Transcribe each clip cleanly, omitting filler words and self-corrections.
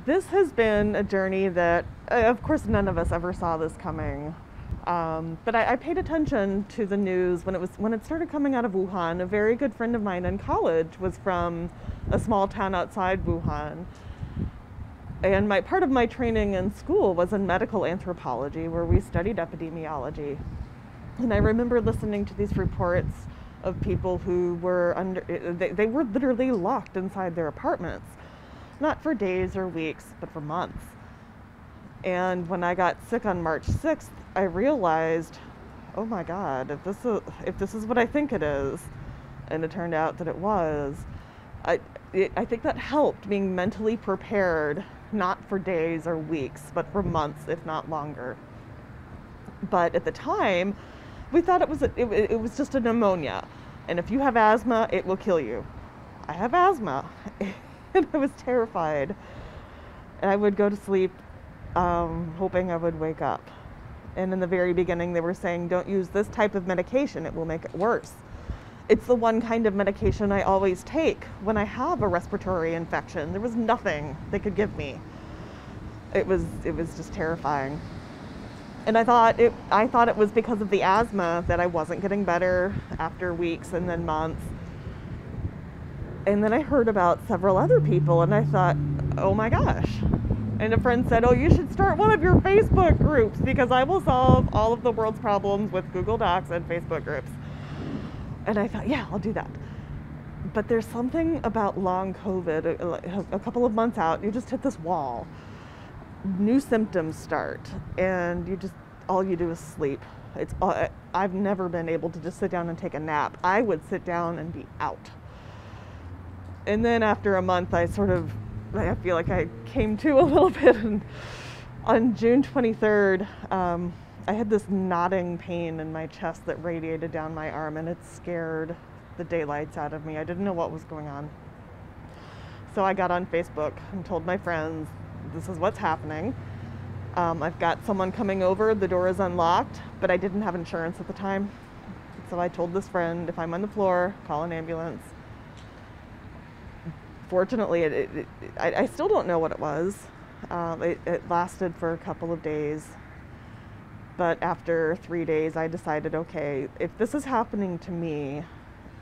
This has been a journey that, of course, none of us ever saw this coming. But I paid attention to the news when it started coming out of Wuhan. A very good friend of mine in college was from a small town outside Wuhan. And part of my training in school was in medical anthropology, where we studied epidemiology. And I remember listening to these reports of people who were they were literally locked inside their apartments, not for days or weeks, but for months. And when I got sick on March 6th, I realized, oh my God, if this is what I think it is, and it turned out that it was, I think that helped, being mentally prepared, not for days or weeks, but for months, if not longer. But at the time, we thought it was just a pneumonia, and if you have asthma, it will kill you. I have asthma, and I was terrified. And I would go to sleep hoping I would wake up. And in the very beginning, they were saying, don't use this type of medication, it will make it worse. It's the one kind of medication I always take when I have a respiratory infection. There was nothing they could give me. It was just terrifying. And I thought it was because of the asthma that I wasn't getting better after weeks and then months. And then I heard about several other people, and I thought, oh my gosh. And a friend said, oh, you should start one of your Facebook groups, because I will solve all of the world's problems with Google Docs and Facebook groups. And I thought, yeah, I'll do that. But there's something about long COVID, a couple of months out, you just hit this wall. New symptoms start, and all you do is sleep. I've never been able to just sit down and take a nap. I would sit down and be out. And then after a month, I feel like I came to a little bit. And on June 23rd, I had this knotting pain in my chest that radiated down my arm, and it scared the daylights out of me. I didn't know what was going on. So I got on Facebook and told my friends, this is what's happening. I've got someone coming over, the door is unlocked, but I didn't have insurance at the time. So I told this friend, if I'm on the floor, call an ambulance. Fortunately, I still don't know what it was. It lasted for a couple of days. But after 3 days, I decided, okay, if this is happening to me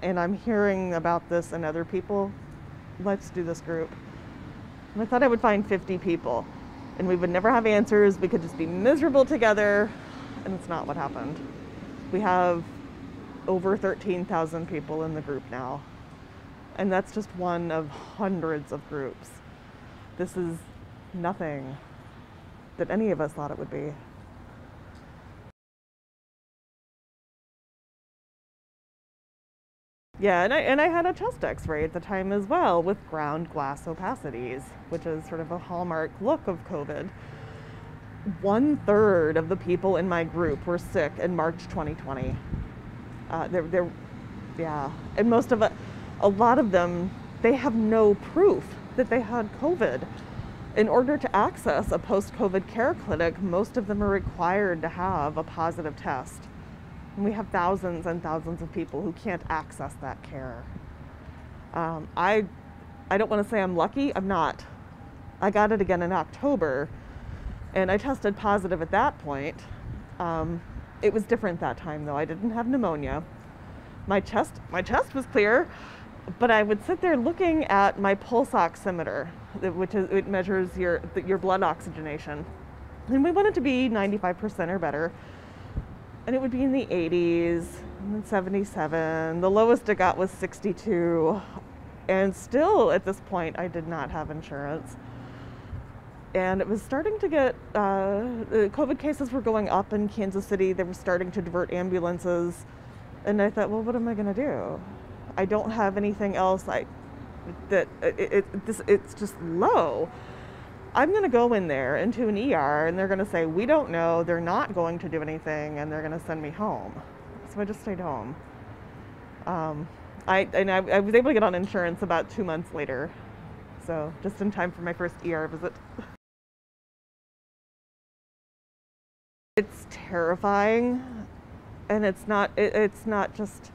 and I'm hearing about this in other people, let's do this group. And I thought I would find 50 people, and we would never have answers. We could just be miserable together, and it's not what happened. We have over 13,000 people in the group now. And that's just one of hundreds of groups. This is nothing that any of us thought it would be. Yeah, and I had a chest x-ray at the time as well, with ground glass opacities, which is sort of a hallmark look of COVID. 1/3 of the people in my group were sick in March 2020. Yeah, and a lot of them, they have no proof that they had COVID. In order to access a post-COVID care clinic, most of them are required to have a positive test. And we have thousands and thousands of people who can't access that care. I don't want to say I'm lucky, I'm not. I got it again in October, and I tested positive at that point. It was different that time though. I didn't have pneumonia. My chest was clear. But I would sit there looking at my pulse oximeter, it measures your blood oxygenation. And we want it to be 95% or better. And it would be in the 80s, and then 77. The lowest it got was 62. And still at this point, I did not have insurance. And it was starting to get, the COVID cases were going up in Kansas City. They were starting to divert ambulances. And I thought, well, what am I gonna do? I don't have anything else it's just low. I'm going to go in there into an ER, and they're going to say, we don't know, they're not going to do anything, and they're going to send me home. So I just stayed home. I was able to get on insurance about 2 months later. So just in time for my first ER visit. It's terrifying, and it's not just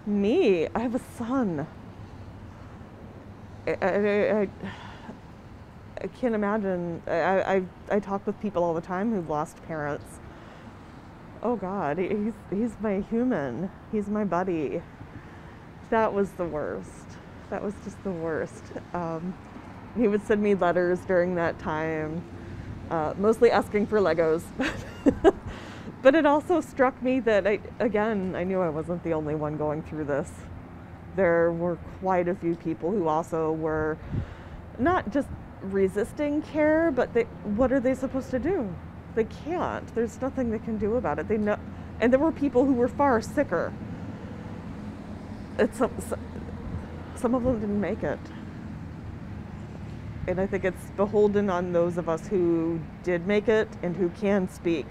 me. I have a son. I can't imagine. I talk with people all the time who've lost parents. Oh God, he's my human. He's my buddy. That was the worst. That was just the worst. He would send me letters during that time, mostly asking for Legos. But it also struck me that I knew I wasn't the only one going through this. There were quite a few people who also were not just resisting care, but what are they supposed to do? They can't. There's nothing they can do about it. They know, and there were people who were far sicker. Some of them didn't make it. And I think it's beholden on those of us who did make it and who can speak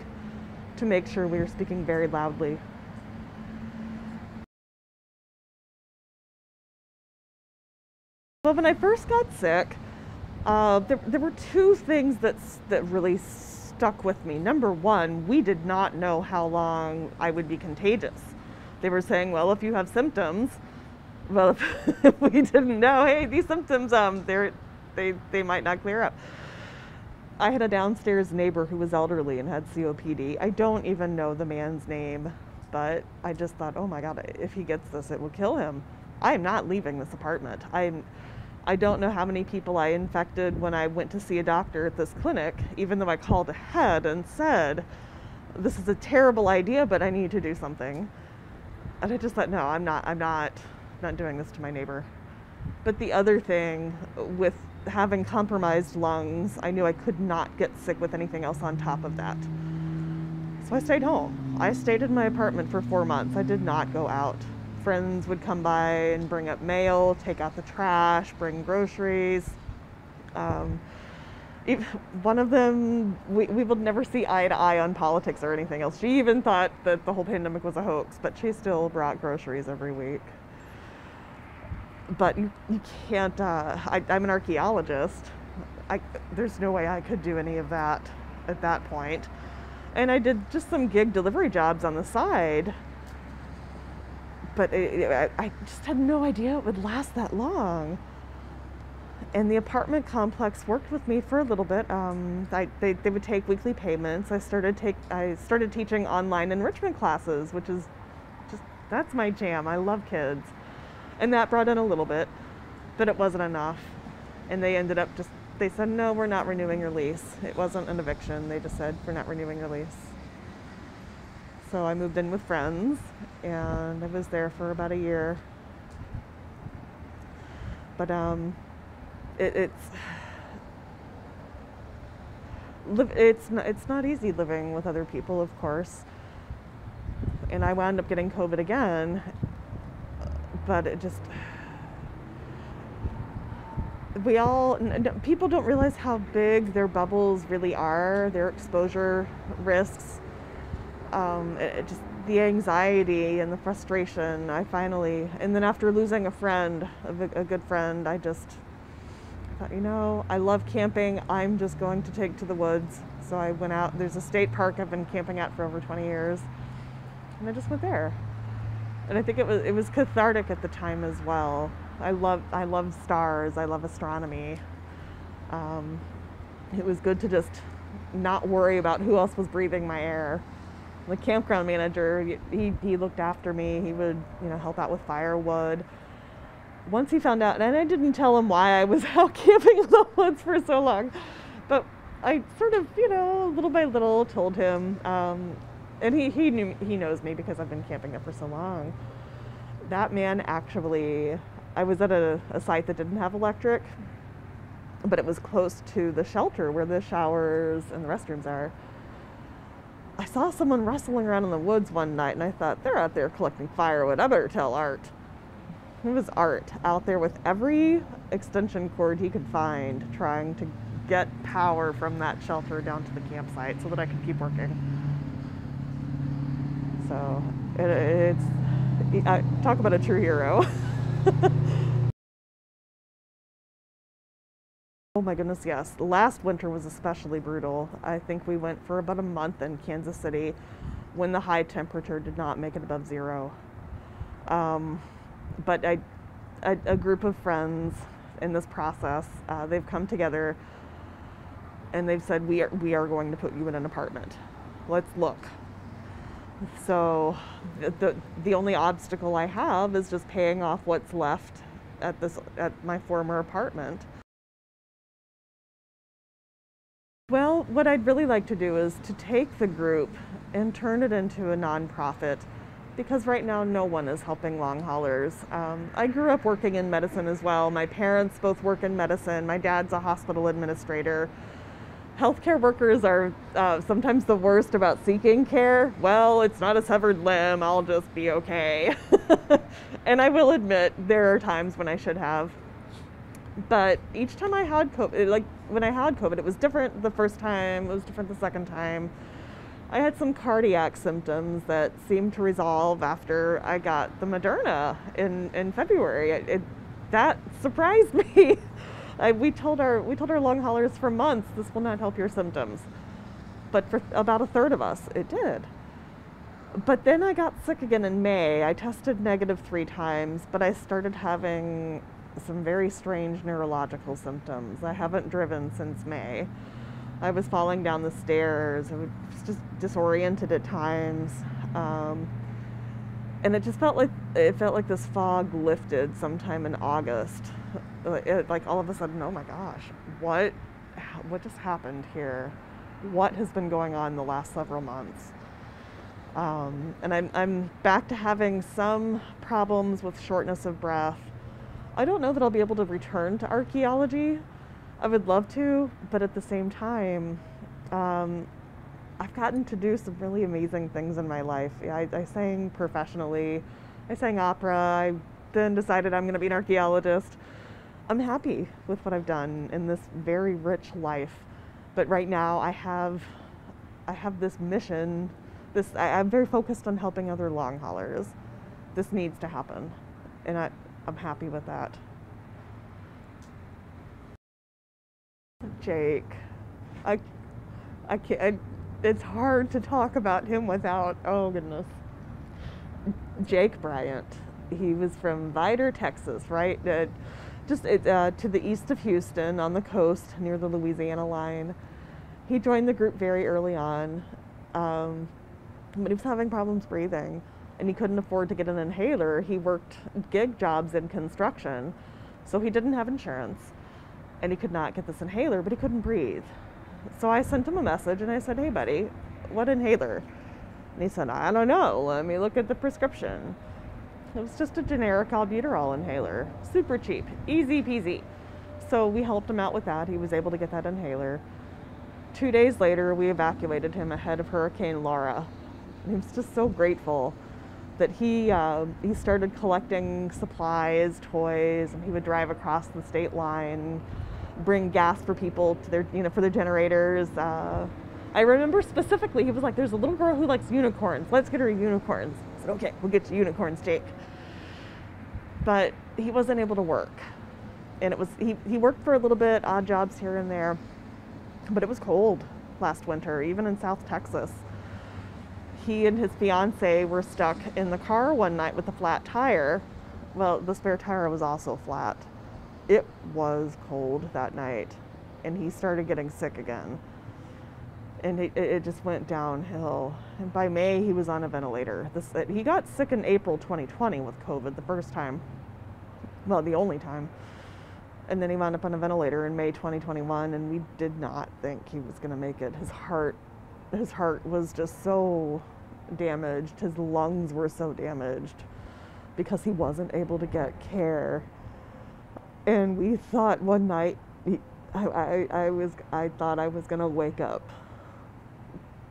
to make sure we're speaking very loudly. Well, when I first got sick, there were two things that really stuck with me. Number one, we did not know how long I would be contagious. They were saying, well, if you have symptoms, well, if we didn't know, hey, these symptoms, they might not clear up. I had a downstairs neighbor who was elderly and had COPD. I don't even know the man's name, but I just thought, oh my God, if he gets this, it will kill him. I am not leaving this apartment. I don't know how many people I infected when I went to see a doctor at this clinic, even though I called ahead and said, this is a terrible idea, but I need to do something. And I just thought, no, I'm not doing this to my neighbor. But the other thing, with having compromised lungs, I knew I could not get sick with anything else on top of that. So I stayed home. I stayed in my apartment for 4 months. I did not go out. Friends would come by and bring up mail, take out the trash, bring groceries. One of them, we would never see eye to eye on politics or anything else. She even thought that the whole pandemic was a hoax, but she still brought groceries every week. But you can't, I'm an archaeologist. There's no way I could do any of that at that point. And I did just some gig delivery jobs on the side. But I just had no idea it would last that long. And the apartment complex worked with me for a little bit. They would take weekly payments. I started teaching online enrichment classes, which is that's my jam. I love kids. And that brought in a little bit, but it wasn't enough. And they ended up they said, no, we're not renewing your lease. It wasn't an eviction. They just said, we're not renewing your lease. So I moved in with friends, and I was there for about a year. But it's not easy living with other people, of course. And I wound up getting COVID again, but people don't realize how big their bubbles really are, their exposure risks. The anxiety and the frustration, and then after losing a friend, a good friend, I thought, I love camping. I'm just going to take to the woods. So I went out. There's a state park I've been camping at for over 20 years. And I just went there. And I think it was cathartic at the time as well. I love stars. I love astronomy. It was good to just not worry about who else was breathing my air. The campground manager, he looked after me. He would, help out with firewood. Once he found out, and I didn't tell him why I was out camping in the woods for so long, but I sort of, little by little told him, and he knows me because I've been camping there for so long. That man actually, I was at a site that didn't have electric, but it was close to the shelter where the showers and the restrooms are. I saw someone rustling around in the woods one night, and I thought, they're out there collecting firewood. I better tell Art. It was Art out there with every extension cord he could find, trying to get power from that shelter down to the campsite so that I could keep working. So I talk about a true hero. Oh my goodness, yes. Last winter was especially brutal. I think we went for about a month in Kansas City when the high temperature did not make it above zero. But a group of friends in this process, they've come together and they've said, we are going to put you in an apartment. Let's look. So the only obstacle I have is just paying off what's left at my former apartment. Well, what I'd really like to do is to take the group and turn it into a nonprofit, because right now no one is helping long haulers. I grew up working in medicine as well. My parents both work in medicine. My dad's a hospital administrator. Healthcare workers are sometimes the worst about seeking care. Well, it's not a severed limb, I'll just be okay. And I will admit, there are times when I should have. But each time I had COVID, like when I had COVID, it was different the first time, it was different the second time. I had some cardiac symptoms that seemed to resolve after I got the Moderna in February. That surprised me. We told our long haulers for months, this will not help your symptoms. But for about a third of us, it did. But then I got sick again in May. I tested negative 3 times, but I started having some very strange neurological symptoms. I haven't driven since May. I was falling down the stairs. I was just disoriented at times. And it felt like this fog lifted sometime in August. Like all of a sudden, oh my gosh, what just happened here? What has been going on the last several months? And I'm back to having some problems with shortness of breath. I don't know that I'll be able to return to archaeology. I would love to, but at the same time, I've gotten to do some really amazing things in my life. I sang professionally. I sang opera. I then decided I'm going to be an archaeologist. I'm happy with what I've done in this very rich life. But right now I have this mission. I'm very focused on helping other long haulers. This needs to happen. And I'm happy with that. Jake. I can't. It's hard to talk about him without, oh goodness. Jake Bryant. He was from Vidor, Texas, right? Just to the east of Houston on the coast near the Louisiana line. He joined the group very early on, but he was having problems breathing and he couldn't afford to get an inhaler. He worked gig jobs in construction, so he didn't have insurance and he could not get this inhaler, but he couldn't breathe. So I sent him a message and I said, hey buddy, what inhaler? And he said, I don't know, let me look at the prescription. It was just a generic albuterol inhaler, super cheap, easy peasy. So we helped him out with that. He was able to get that inhaler. 2 days later, we evacuated him ahead of Hurricane Laura. And he was just so grateful that he started collecting supplies, toys, and he would drive across the state line, bring gas for people to their, for their generators. I remember specifically, he was like, there's a little girl who likes unicorns. Let's get her unicorns. I said, okay, we'll get you unicorns, Jake. But he wasn't able to work. And he worked for a little bit, odd jobs here and there. But it was cold last winter, even in South Texas. He and his fiance were stuck in the car one night with a flat tire. Well, the spare tire was also flat. It was cold that night, and he started getting sick again. And it just went downhill. And by May, he was on a ventilator. He got sick in April 2020 with COVID the first time. Well, the only time. And then he wound up on a ventilator in May 2021, and we did not think he was going to make it. His heart was just so damaged. His lungs were so damaged because he wasn't able to get care. And we thought one night, I thought I was going to wake up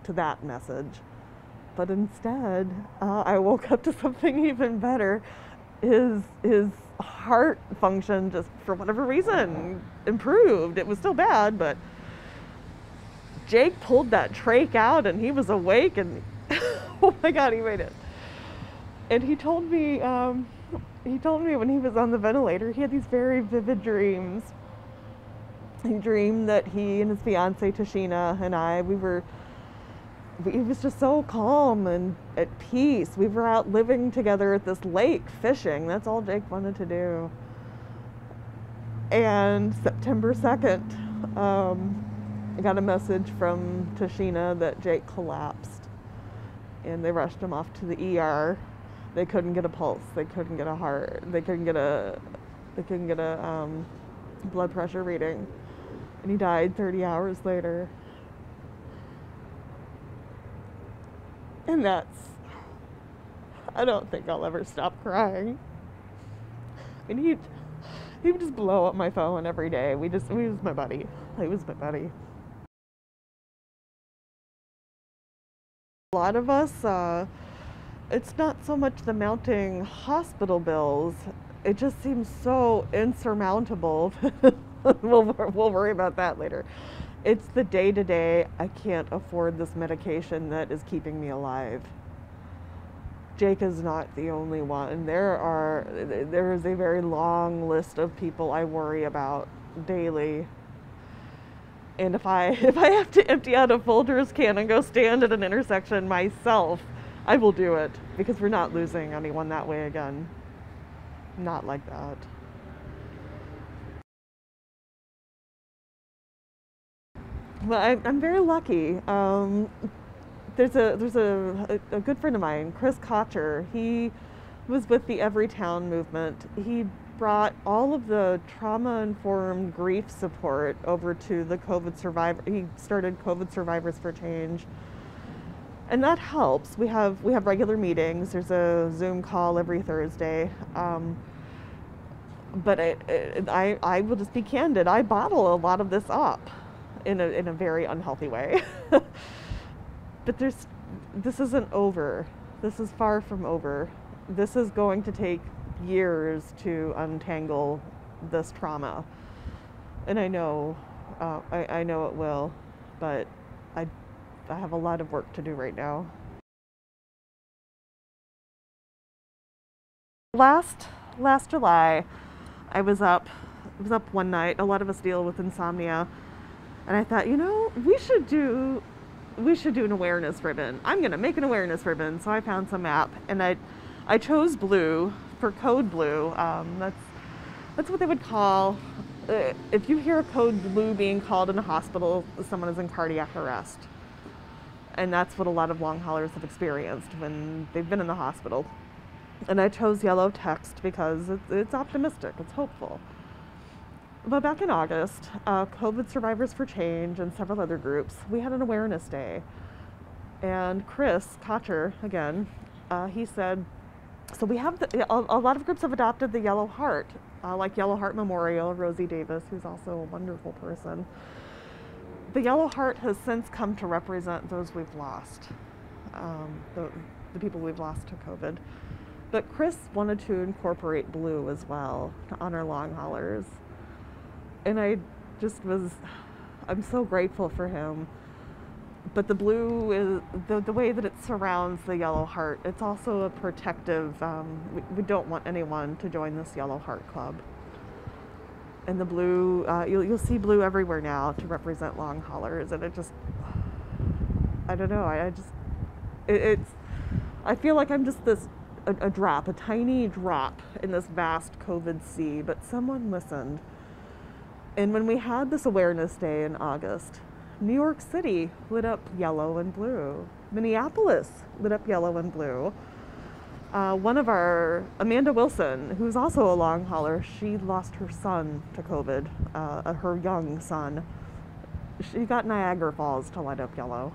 to that message. But instead, I woke up to something even better. His heart function, just for whatever reason, improved. It was still bad, but Jake pulled that trach out and he was awake, and oh my God, he made it. And he told me when he was on the ventilator, he had these very vivid dreams. He dreamed that he and his fiance Tashina and I, he was just so calm and at peace. We were out living together at this lake fishing. That's all Jake wanted to do. And September 2nd, I got a message from Tashina that Jake collapsed, and they rushed him off to the ER. They couldn't get a pulse. They couldn't get a heart. They couldn't get a blood pressure reading, and he died 30 hours later. And I don't think I'll ever stop crying. I mean, he would just blow up my phone every day. He was my buddy. He was my buddy. A lot of us, it's not so much the mounting hospital bills. It just seems so insurmountable. We'll worry about that later. It's the day-to-day, I can't afford this medication that is keeping me alive. Jake is not the only one. There is a very long list of people I worry about daily. And if I have to empty out a Folgers can and go stand at an intersection myself, I will do it, because we're not losing anyone that way again. Not like that. Well, I'm very lucky. There's a good friend of mine, Chris Kocher. He was with the Everytown movement. He brought all of the trauma-informed grief support over to the COVID survivor. He started COVID Survivors for Change, and that helps. We have regular meetings. There's a Zoom call every Thursday. But I will just be candid. I bottle a lot of this up in a very unhealthy way. But this isn't over. This is far from over. This is going to take years to untangle this trauma, and I know it will, but I have a lot of work to do right now. Last July, I was up one night. A lot of us deal with insomnia, and I thought, we should do an awareness ribbon. I'm gonna make an awareness ribbon. So I found some app, and I chose blue for code blue. That's what they would call, if you hear code blue being called in a hospital, someone is in cardiac arrest. And that's what a lot of long haulers have experienced when they've been in the hospital. And I chose yellow text because it's optimistic, it's hopeful. But back in August, COVID Survivors for Change and several other groups, we had an awareness day. And Chris Kocher, again, he said, so we have a lot of groups have adopted the Yellow Heart, like Yellow Heart Memorial, Rosie Davis, who's also a wonderful person. The Yellow Heart has since come to represent those we've lost, the people we've lost to COVID. But Chris wanted to incorporate blue as well to honor long haulers. And I'm so grateful for him. But the blue is the way that it surrounds the Yellow Heart. It's also a protective. We don't want anyone to join this Yellow Heart Club. And the blue, you'll see blue everywhere now to represent long haulers, and I don't know. I feel like I'm just a drop, a tiny drop in this vast COVID sea. But someone listened, and when we had this awareness day in August, New York City lit up yellow and blue. Minneapolis lit up yellow and blue. One of our, Amanda Wilson, who's also a long hauler, she lost her son to COVID, her young son. She got Niagara Falls to light up yellow.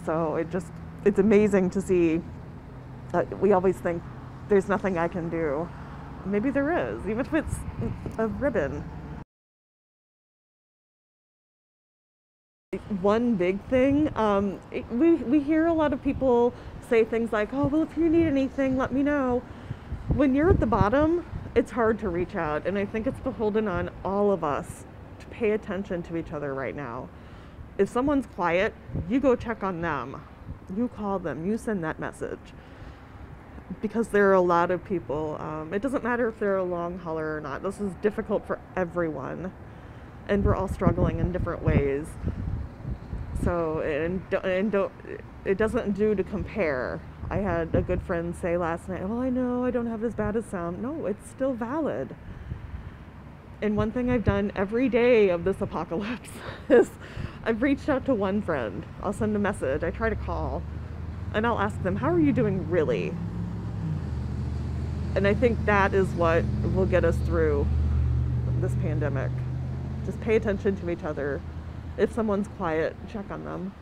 So it's amazing to see. We always think there's nothing I can do. Maybe there is, even if it's a ribbon. One big thing, we hear a lot of people say things like, oh, well, if you need anything, let me know. When you're at the bottom, it's hard to reach out, and I think it's beholden on all of us to pay attention to each other right now. If someone's quiet, you go check on them. You call them, you send that message. Because there are a lot of people, it doesn't matter if they're a long hauler or not. This is difficult for everyone, and we're all struggling in different ways. So, it doesn't do to compare. I had a good friend say last night, well, I know I don't have as bad as some. No, it's still valid. And one thing I've done every day of this apocalypse is I've reached out to one friend. I'll send a message, I try to call, and I'll ask them, how are you doing really? And I think that is what will get us through this pandemic. Just pay attention to each other. If someone's quiet, check on them.